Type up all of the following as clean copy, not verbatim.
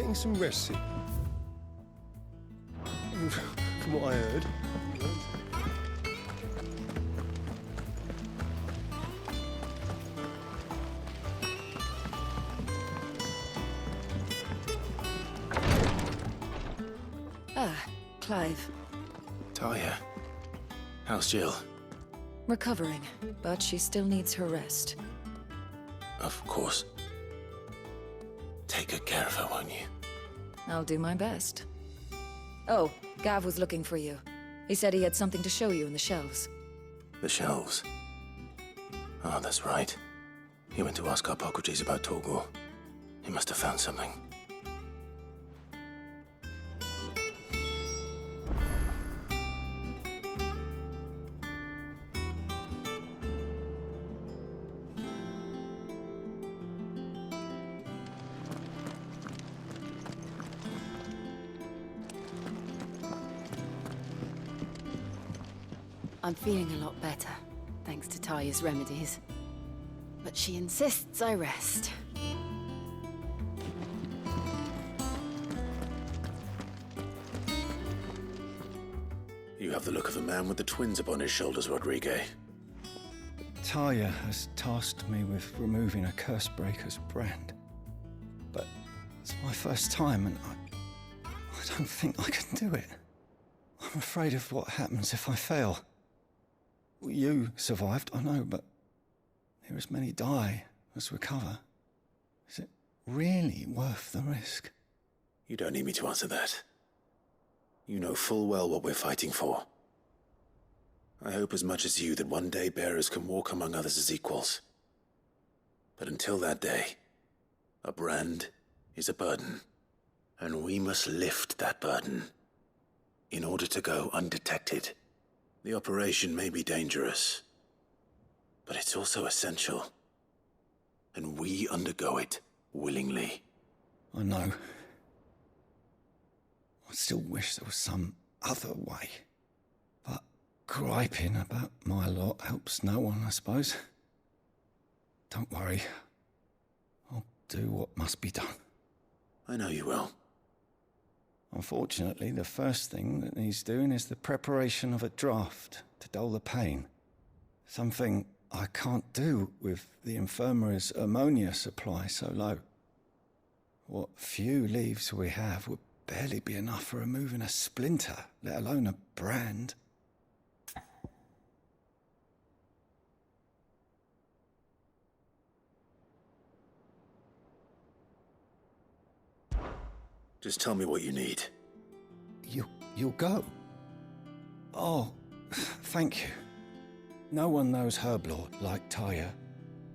getting some rest, Sid? From what I heard. Ah, Clive. Talia, how's Jill? Recovering, but she still needs her rest. Of course. Take good care of her, won't you? I'll do my best. Oh, Gav was looking for you. He said he had something to show you in the shelves. The shelves. Oh, that's right. He went to ask Hippocrates about Torgor. He must have found something. I'm feeling a lot better, thanks to Talia's remedies. But she insists I rest. You have the look of a man with the twins upon his shoulders, Rodrigue. Talia has tasked me with removing a Cursebreaker's brand. But it's my first time, and I don't think I can do it. I'm afraid of what happens if I fail. You survived, I know, but there as many die as recover. Is it really worth the risk? You don't need me to answer that. You know full well what we're fighting for. I hope as much as you that one day bearers can walk among others as equals. But until that day, a brand is a burden, and we must lift that burden in order to go undetected. The operation may be dangerous, but it's also essential, and we undergo it willingly. I know. I still wish there was some other way. But griping about my lot helps no one, I suppose. Don't worry. I'll do what must be done. I know you will. Unfortunately, the first thing that needs doing is the preparation of a draft to dull the pain. Something I can't do with the infirmary's ammonia supply so low. What few leaves we have would barely be enough for removing a splinter, let alone a brand. Just tell me what you need. You'll go? Oh, thank you. No one knows Herblord like Talia,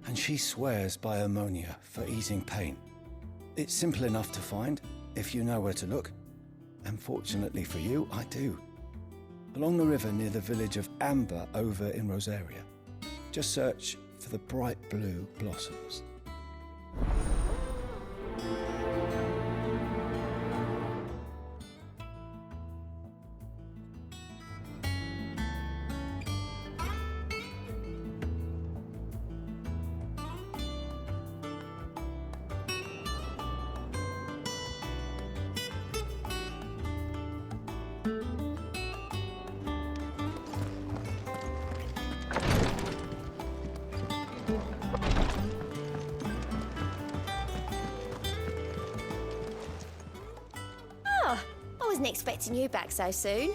and she swears by ammonia for easing pain. It's simple enough to find, if you know where to look. And fortunately for you, I do. Along the river near the village of Amber over in Rosaria. Just search for the bright blue blossoms. I wasn't expecting you back so soon.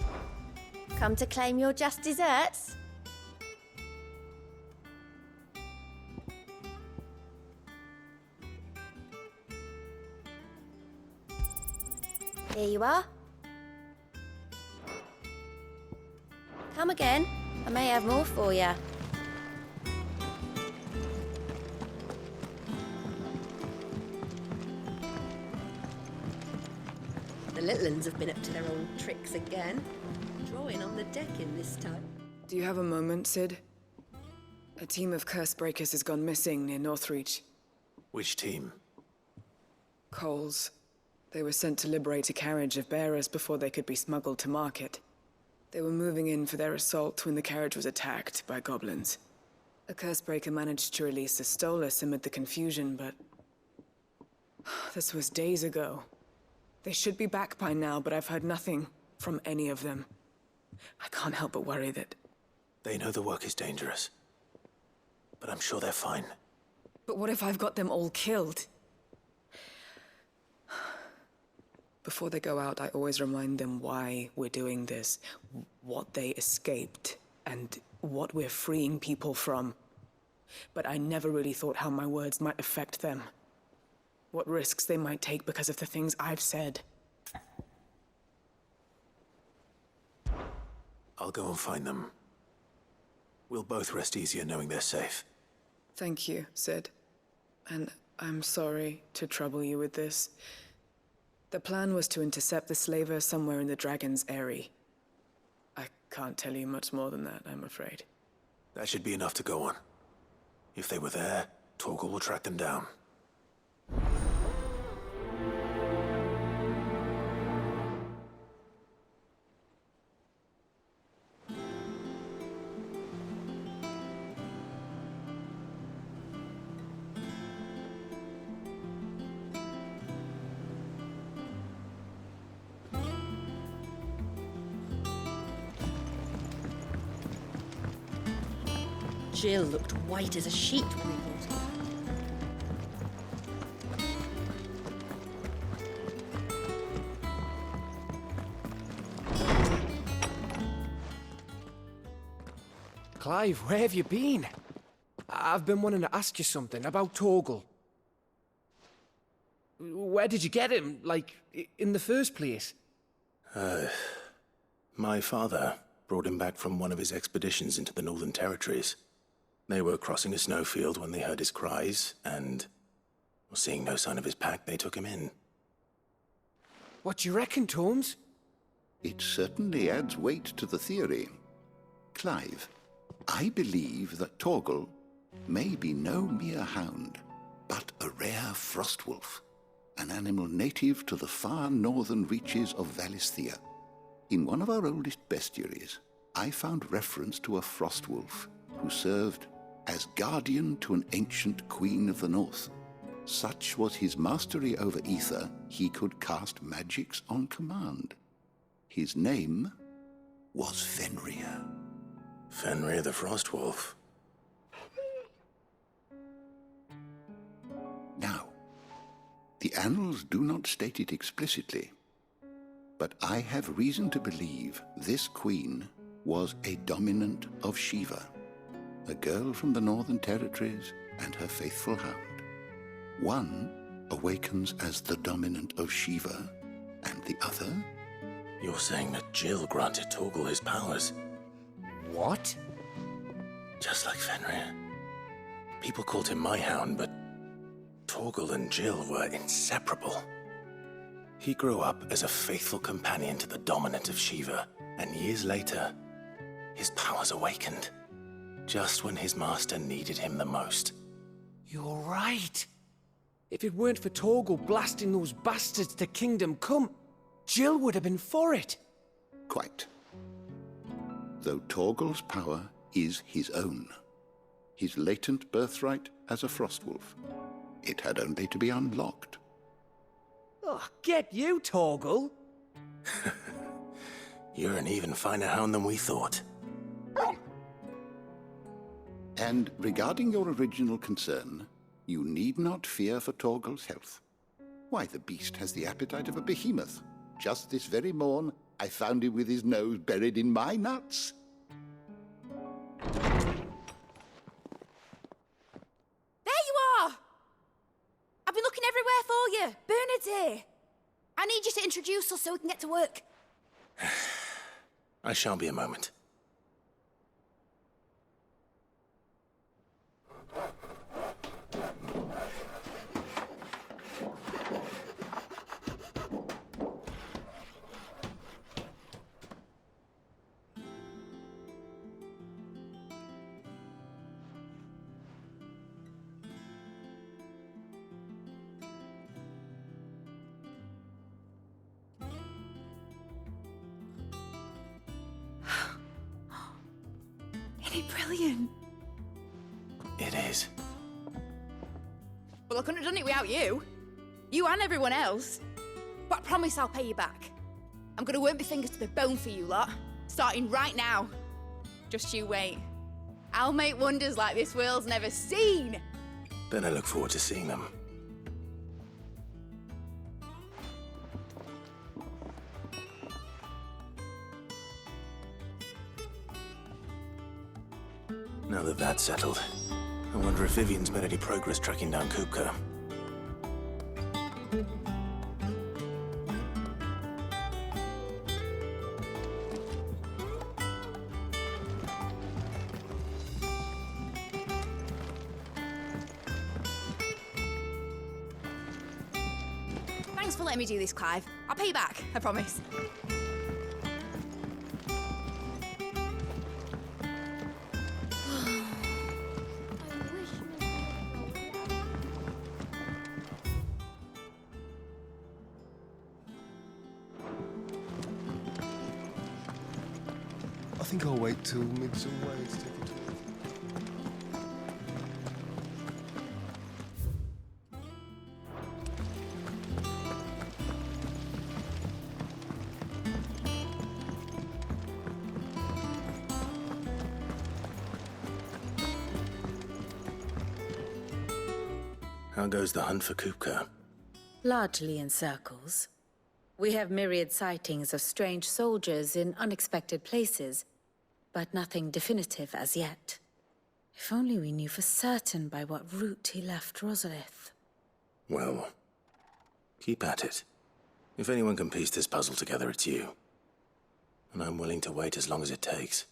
Come to claim your just desserts? Here you are. Come again. I may have more for you. The little uns have been up to their old tricks again. Drawing on the deck in this time. Do you have a moment, Sid? A team of Cursebreakers has gone missing near Northreach. Which team? Coles. They were sent to liberate a carriage of bearers before they could be smuggled to market. They were moving in for their assault when the carriage was attacked by goblins. A Cursebreaker managed to release a Stolus amid the confusion, but this was days ago. They should be back by now, but I've heard nothing from any of them. I can't help but worry that... They know the work is dangerous. But I'm sure they're fine. But what if I've got them all killed? Before they go out, I always remind them why we're doing this, what they escaped, and what we're freeing people from. But I never really thought how my words might affect them. What risks they might take because of the things I've said. I'll go and find them. We'll both rest easier knowing they're safe. Thank you, Sid. And I'm sorry to trouble you with this. The plan was to intercept the slaver somewhere in the Dragon's Eyrie. I can't tell you much more than that, I'm afraid. That should be enough to go on. If they were there, Torgal will track them down. Jill looked white as a sheet when we brought her back. Clive, where have you been? I've been wanting to ask you something about Torgal. Where did you get him, like, in the first place? My father brought him back from one of his expeditions into the Northern Territories. They were crossing a snowfield when they heard his cries, and, seeing no sign of his pack, they took him in. What do you reckon, Tomes? It certainly adds weight to the theory. Clive, I believe that Torgal may be no mere hound, but a rare frostwolf, an animal native to the far northern reaches of Valisthea. In one of our oldest bestiaries, I found reference to a frostwolf who served as guardian to an ancient queen of the north. Such was his mastery over ether, he could cast magics on command. His name was Fenrir. Fenrir the Frostwolf. Now, the annals do not state it explicitly, but I have reason to believe this queen was a dominant of Shiva, a girl from the Northern Territories and her faithful hound. One awakens as the dominant of Shiva, and the other... You're saying that Jill granted Torgal his powers? What? Just like Fenrir. People called him my hound, but Torgal and Jill were inseparable. He grew up as a faithful companion to the dominant of Shiva, and years later, his powers awakened. Just when his master needed him the most. You're right. If it weren't for Torgal blasting those bastards to Kingdom Come, Jill would have been for it. Quite. Though Torgal's power is his own, his latent birthright as a Frostwolf. It had only to be unlocked. Oh, get you, Torgal! You're an even finer hound than we thought. And regarding your original concern, you need not fear for Torgal's health. Why, the beast has the appetite of a behemoth. Just this very morn, I found him with his nose buried in my nuts. There you are! I've been looking everywhere for you. Bernard's here. I need you to introduce us so we can get to work. I shan't be a moment. Isn't it brilliant? It is. Well, I couldn't have done it without you. You and everyone else. But I promise I'll pay you back. I'm gonna work my fingers to the bone for you lot, starting right now. Just you wait. I'll make wonders like this world's never seen. Then I look forward to seeing them. Now that that's settled, I wonder if Vivian's made any progress tracking down Kupka. Thanks for letting me do this, Clive. I'll pay you back, I promise. I think I'll wait till Midsummer Way to take it to. How goes the hunt for Kupka? Largely in circles. We have myriad sightings of strange soldiers in unexpected places, but nothing definitive as yet. If only we knew for certain by what route he left Rosalith. Well, keep at it. If anyone can piece this puzzle together, it's you. And I'm willing to wait as long as it takes.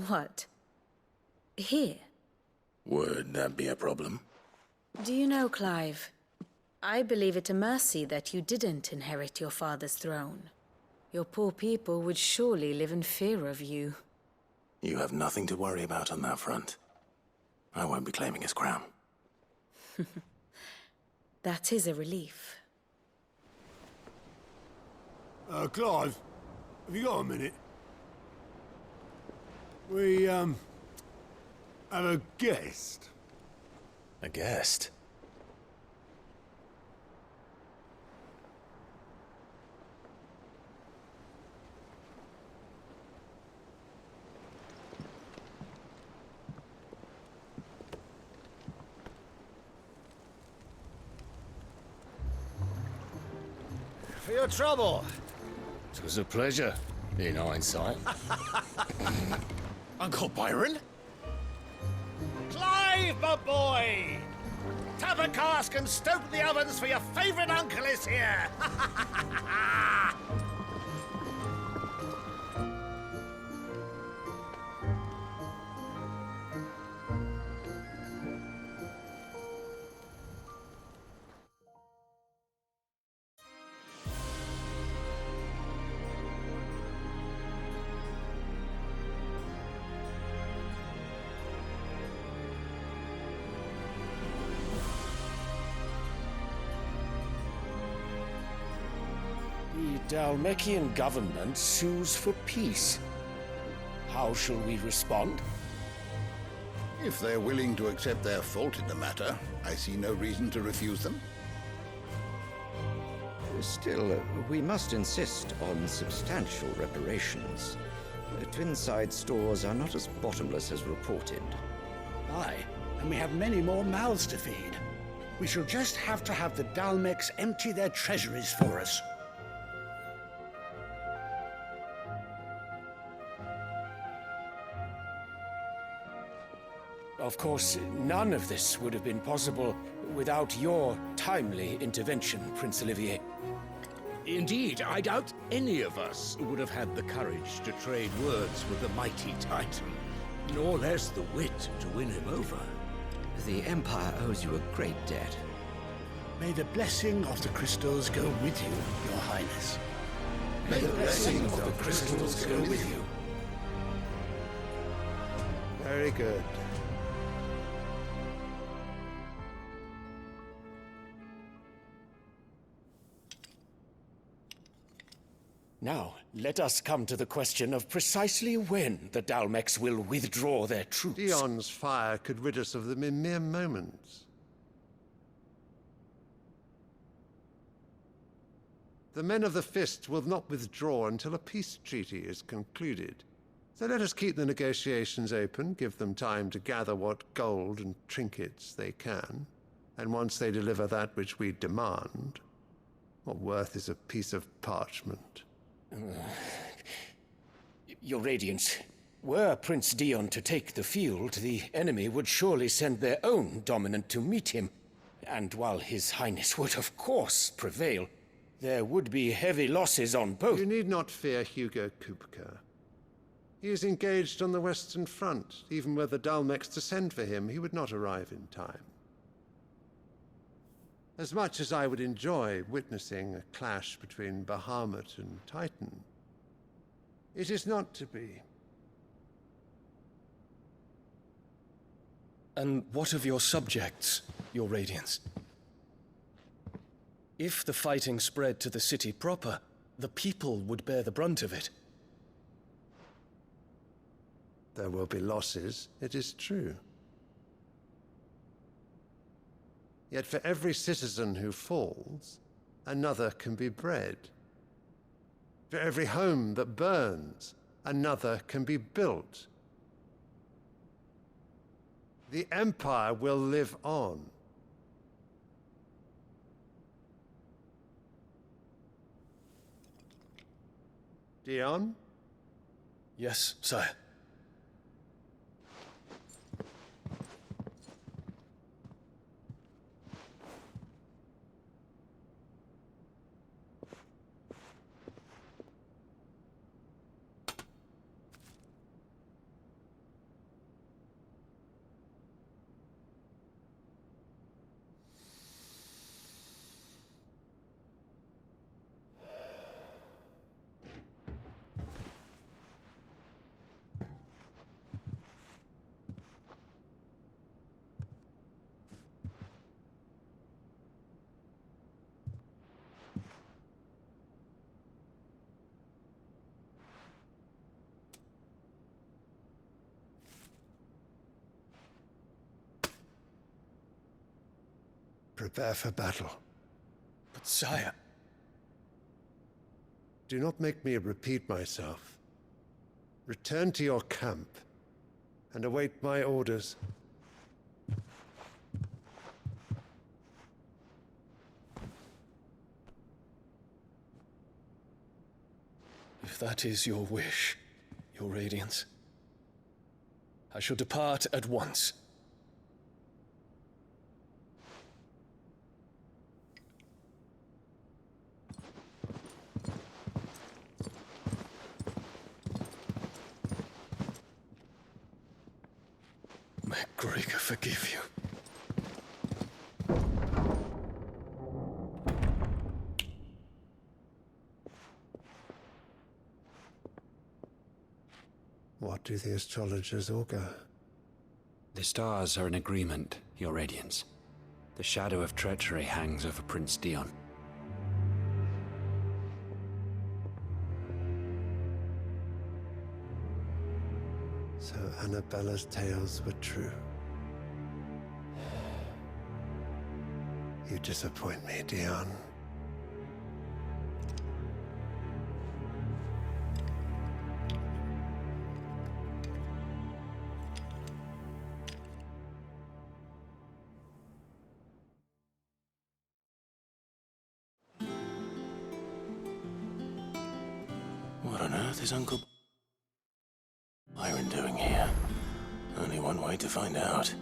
What? Here? Would that be a problem? Do you know, Clive? I believe it a mercy that you didn't inherit your father's throne. Your poor people would surely live in fear of you. You have nothing to worry about on that front. I won't be claiming his crown. That is a relief. Clive, have you got a minute? We, have a guest. A guest? For your trouble. It was a pleasure, in hindsight. Uncle Byron? Clive, my boy! Tap a cask and stoke the ovens for your favourite uncle is here! The Dalmekian government sues for peace. How shall we respond? If they're willing to accept their fault in the matter, I see no reason to refuse them. Still, we must insist on substantial reparations. Twinside stores are not as bottomless as reported. Aye, and we have many more mouths to feed. We shall just have to have the Dalmecs empty their treasuries for us. Of course, none of this would have been possible without your timely intervention, Prince Olivier. Indeed, I doubt any of us would have had the courage to trade words with the mighty Titan, nor less the wit to win him over. The Empire owes you a great debt. May the blessing of the crystals go with you, Your Highness. May the blessing of the crystals go with you. Very good. Now, let us come to the question of precisely when the Dalmex will withdraw their troops. Dion's fire could rid us of them in mere moments. The men of the Fist will not withdraw until a peace treaty is concluded. So let us keep the negotiations open, give them time to gather what gold and trinkets they can, and once they deliver that which we demand, what worth is a piece of parchment? Your Radiance, were Prince Dion to take the field, the enemy would surely send their own dominant to meet him. And while His Highness would of course prevail, there would be heavy losses on both. You need not fear Hugo Kupka. He is engaged on the Western Front. Even were the Dalmex to send for him, he would not arrive in time. As much as I would enjoy witnessing a clash between Bahamut and Titan, it is not to be. And what of your subjects, Your Radiance? If the fighting spread to the city proper, the people would bear the brunt of it. There will be losses, it is true. Yet for every citizen who falls, another can be bred. For every home that burns, another can be built. The Empire will live on. Dion? Yes, sire. Prepare for battle. But sire... Do not make me repeat myself. Return to your camp and await my orders. If that is your wish, Your Radiance, I shall depart at once. May Gregor forgive you. What do the astrologers augur? The stars are in agreement, Your Radiance. The shadow of treachery hangs over Prince Dion. So Annabella's tales were true. You disappoint me, Dion. What on earth is Uncle Byron doing here? Only one way to find out.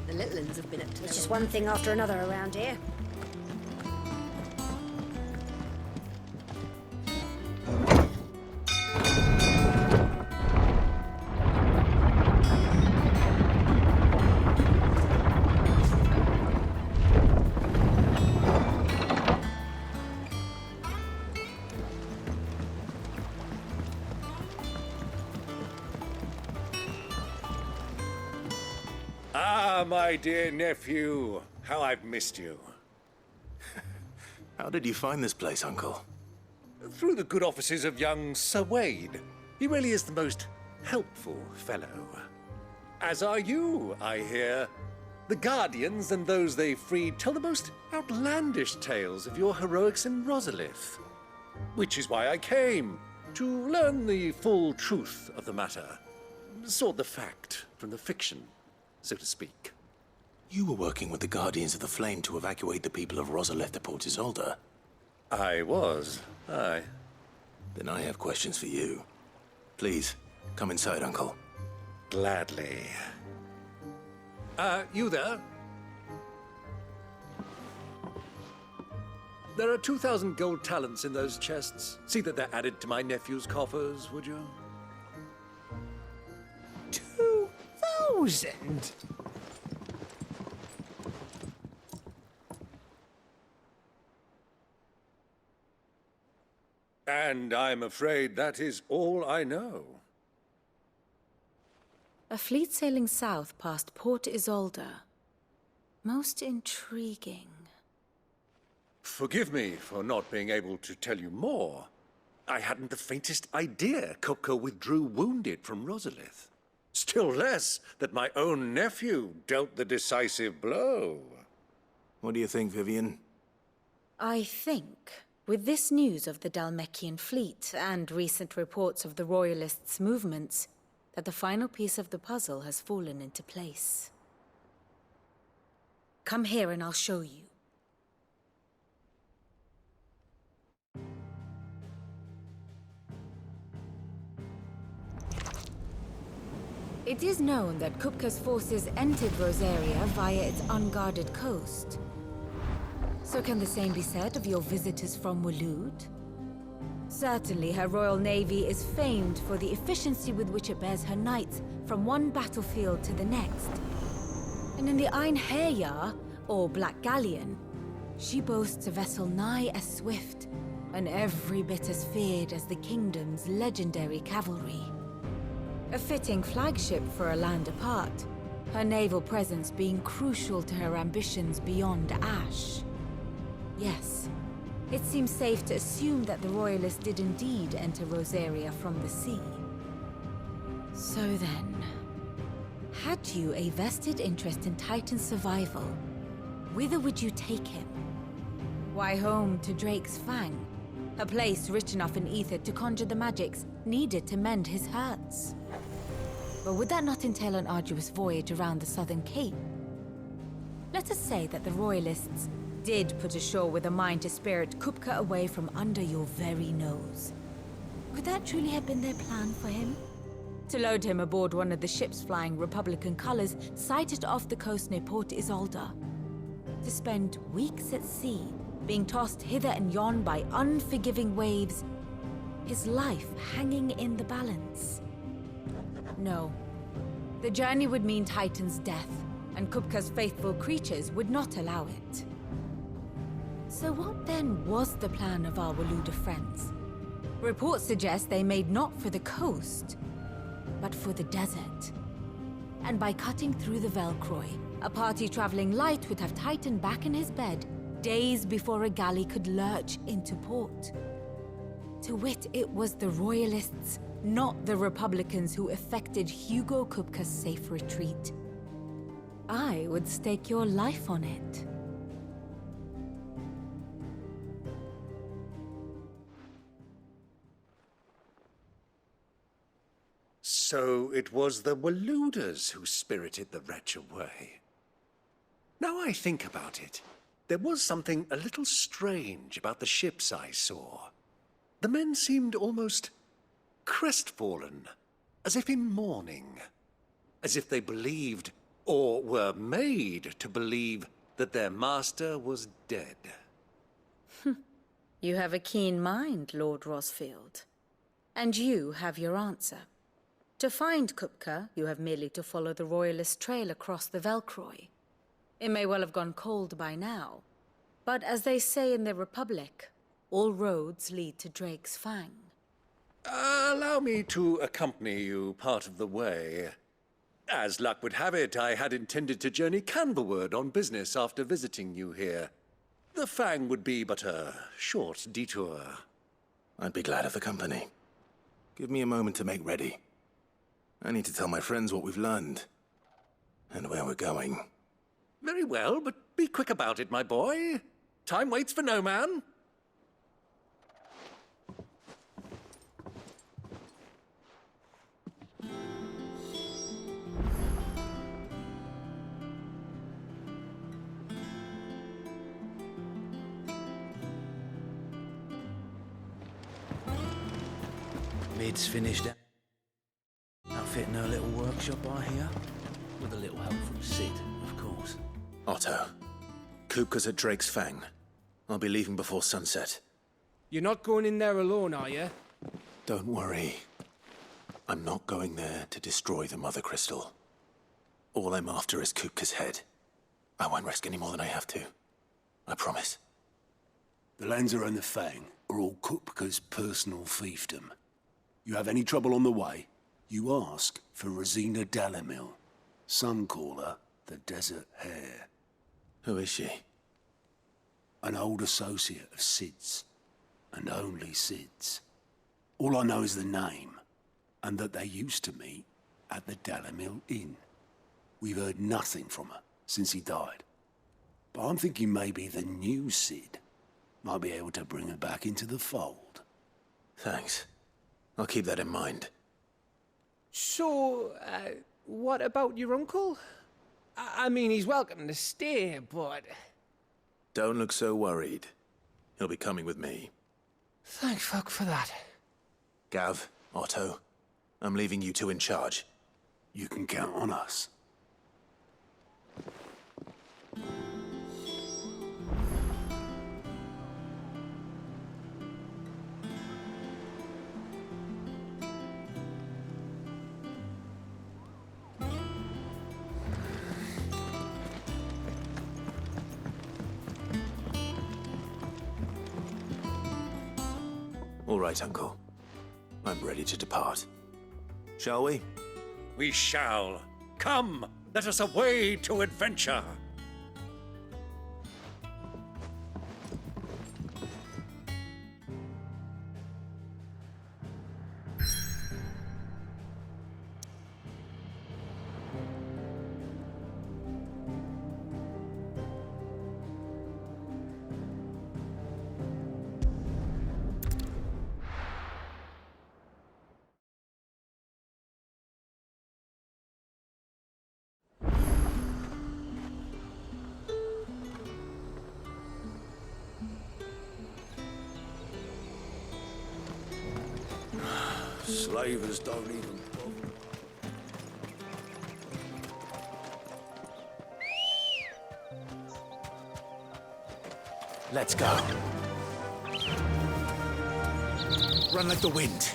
The little ones have been up to It's just one thing after another around here. my dear nephew. How I've missed you. How did you find this place, Uncle? Through the good offices of young Sir Wade. He really is the most helpful fellow. As are you, I hear. The Guardians and those they freed tell the most outlandish tales of your heroics in Rosalith. Which is why I came, to learn the full truth of the matter. Sort the fact from the fiction, so to speak. You were working with the Guardians of the Flame to evacuate the people of Rosalith to Port Isolde. I was, aye. Then I have questions for you. Please, come inside, Uncle. Gladly. You there? There are 2,000 gold talents in those chests. See that they're added to my nephew's coffers, would you? 2,000? And I'm afraid that is all I know. A fleet sailing south past Port Isolde. Most intriguing. Forgive me for not being able to tell you more. I hadn't the faintest idea Kupka withdrew wounded from Rosalith. Still less that my own nephew dealt the decisive blow. What do you think, Vivian? I think, with this news of the Dhalmekian fleet and recent reports of the Royalists' movements, that the final piece of the puzzle has fallen into place. Come here and I'll show you. It is known that Kupka's forces entered Rosaria via its unguarded coast. So can the same be said of your visitors from Waloed? Certainly, her Royal Navy is famed for the efficiency with which it bears her knights from one battlefield to the next. And in the Einherjar, or Black Galleon, she boasts a vessel nigh as swift and every bit as feared as the kingdom's legendary cavalry. A fitting flagship for a land apart, her naval presence being crucial to her ambitions beyond Ash. Yes. It seems safe to assume that the Royalists did indeed enter Rosaria from the sea. So then, had you a vested interest in Titan's survival, whither would you take him? Why, home to Drake's Fang, a place rich enough in ether to conjure the magics needed to mend his hurts. But would that not entail an arduous voyage around the southern cape? Let us say that the Royalists did put ashore with a mind to spirit Kupka away from under your very nose. Could that truly have been their plan for him? To load him aboard one of the ships flying Republican colors sighted off the coast near Port Isolde. To spend weeks at sea, being tossed hither and yon by unforgiving waves, his life hanging in the balance. No. The journey would mean Titan's death, and Kupka's faithful creatures would not allow it. So what then was the plan of our Waluda friends? Reports suggest they made not for the coast, but for the desert. And by cutting through the Velcroy, a party traveling light would have Titan back in his bed days before a galley could lurch into port. To wit, it was the Royalists, not the Republicans, who effected Hugo Kupka's safe retreat. I would stake your life on it. So it was the Waludas who spirited the wretch away. Now I think about it, there was something a little strange about the ships I saw. The men seemed almost crestfallen, as if in mourning, as if they believed, or were made to believe, that their master was dead. You have a keen mind, Lord Rosfield. And you have your answer. To find Kupka, you have merely to follow the Royalist trail across the Velcroy. It may well have gone cold by now, but as they say in the Republic, all roads lead to Drake's Fang. Allow me to accompany you part of the way. As luck would have it, I had intended to journey Canberward on business after visiting you here. The Fang would be but a short detour. I'd be glad of the company. Give me a moment to make ready. I need to tell my friends what we've learned. And where we're going. Very well, but be quick about it, my boy. Time waits for no man. Mid's finished outfitting her little workshop, I hear. With a little help from Sid, of course. Otto, Kupka's at Drake's Fang. I'll be leaving before sunset. You're not going in there alone, are you? Don't worry. I'm not going there to destroy the Mother Crystal. All I'm after is Kupka's head. I won't risk any more than I have to. I promise. The Lancer and the Fang are all Kupka's personal fiefdom. You have any trouble on the way, you ask for Rosina Dalamil. Some call her the Desert Hare. Who is she? An old associate of Sid's, and only Sid's. All I know is the name, and that they used to meet at the Dalamil Inn. We've heard nothing from her since he died. But I'm thinking maybe the new Sid might be able to bring her back into the fold. Thanks. I'll keep that in mind. So, what about your uncle? I mean, he's welcome to stay, but... Don't look so worried. He'll be coming with me. Thank fuck for that. Gav, Otto, I'm leaving you two in charge. You can count on us. All right, Uncle. I'm ready to depart. Shall we? We shall. Come, let us away to adventure. Slavers don't even bother. Let's go. Run like the wind.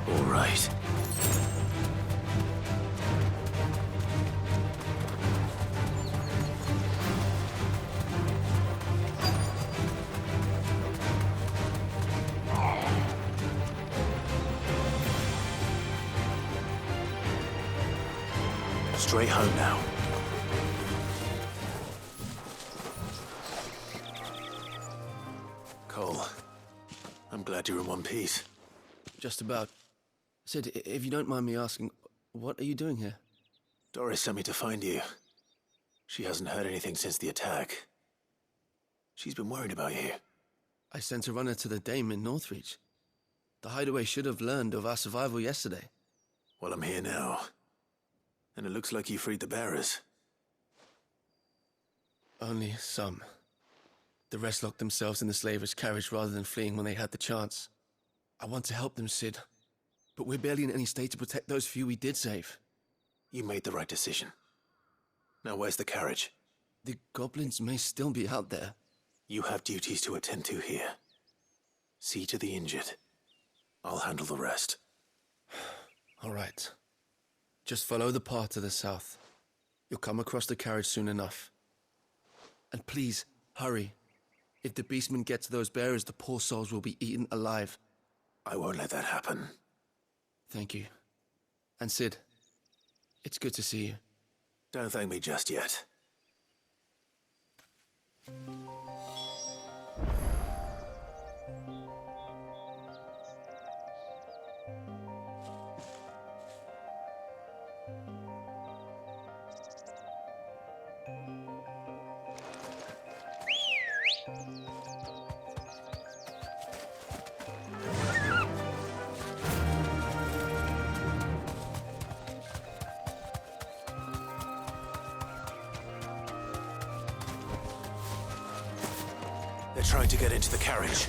All right. Straight home now. Cole, I'm glad you're in one piece. Just about. Sid, if you don't mind me asking, what are you doing here? Doris sent me to find you. She hasn't heard anything since the attack. She's been worried about you. I sent a runner to the Dame in Northreach. The hideaway should have learned of our survival yesterday. Well, I'm here now. And it looks like you freed the bearers. Only some. The rest locked themselves in the slaver's carriage rather than fleeing when they had the chance. I want to help them, Sid. But we're barely in any state to protect those few we did save. You made the right decision. Now where's the carriage? The goblins may still be out there. You have duties to attend to here. See to the injured. I'll handle the rest. All right. Just follow the path to the south. You'll come across the carriage soon enough. And please, hurry. If the beastmen get to those bearers, the poor souls will be eaten alive. I won't let that happen. Thank you. And Sid, it's good to see you. Don't thank me just yet. They're trying to get into the carriage.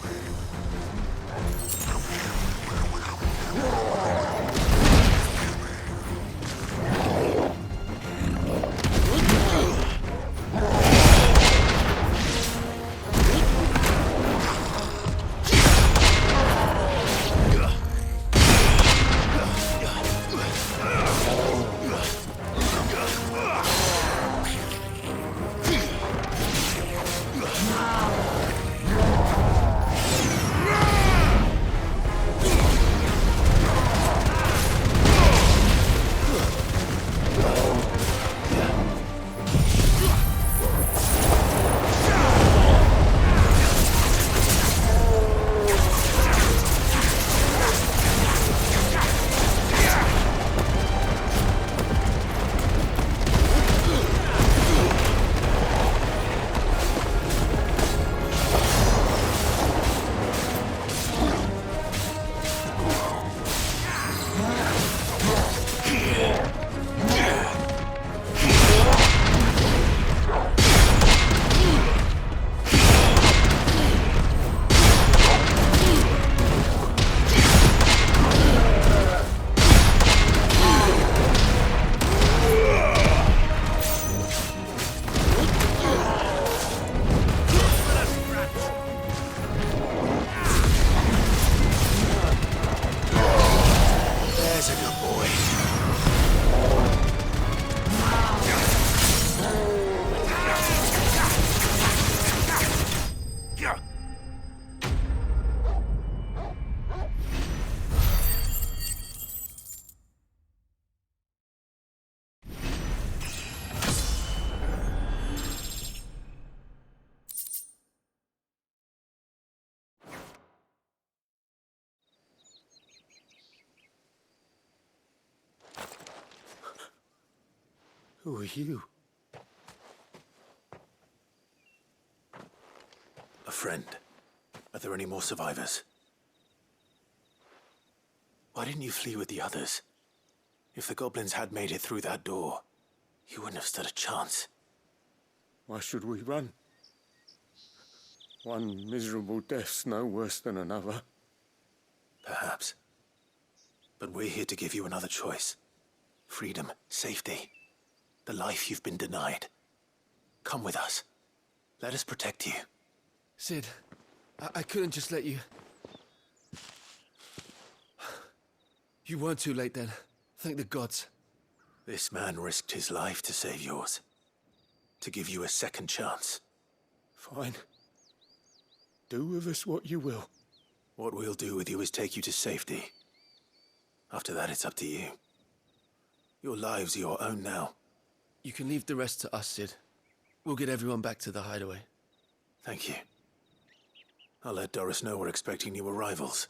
Who are you? A friend. Are there any more survivors? Why didn't you flee with the others? If the goblins had made it through that door, you wouldn't have stood a chance. Why should we run? One miserable death's no worse than another. Perhaps. But we're here to give you another choice. Freedom, safety. The life you've been denied. Come with us. Let us protect you. Sid, I couldn't just let you... You weren't too late then. Thank the gods. This man risked his life to save yours. To give you a second chance. Fine. Do with us what you will. What we'll do with you is take you to safety. After that, it's up to you. Your lives are your own now. You can leave the rest to us, Sid. We'll get everyone back to the hideaway. Thank you. I'll let Doris know we're expecting new arrivals.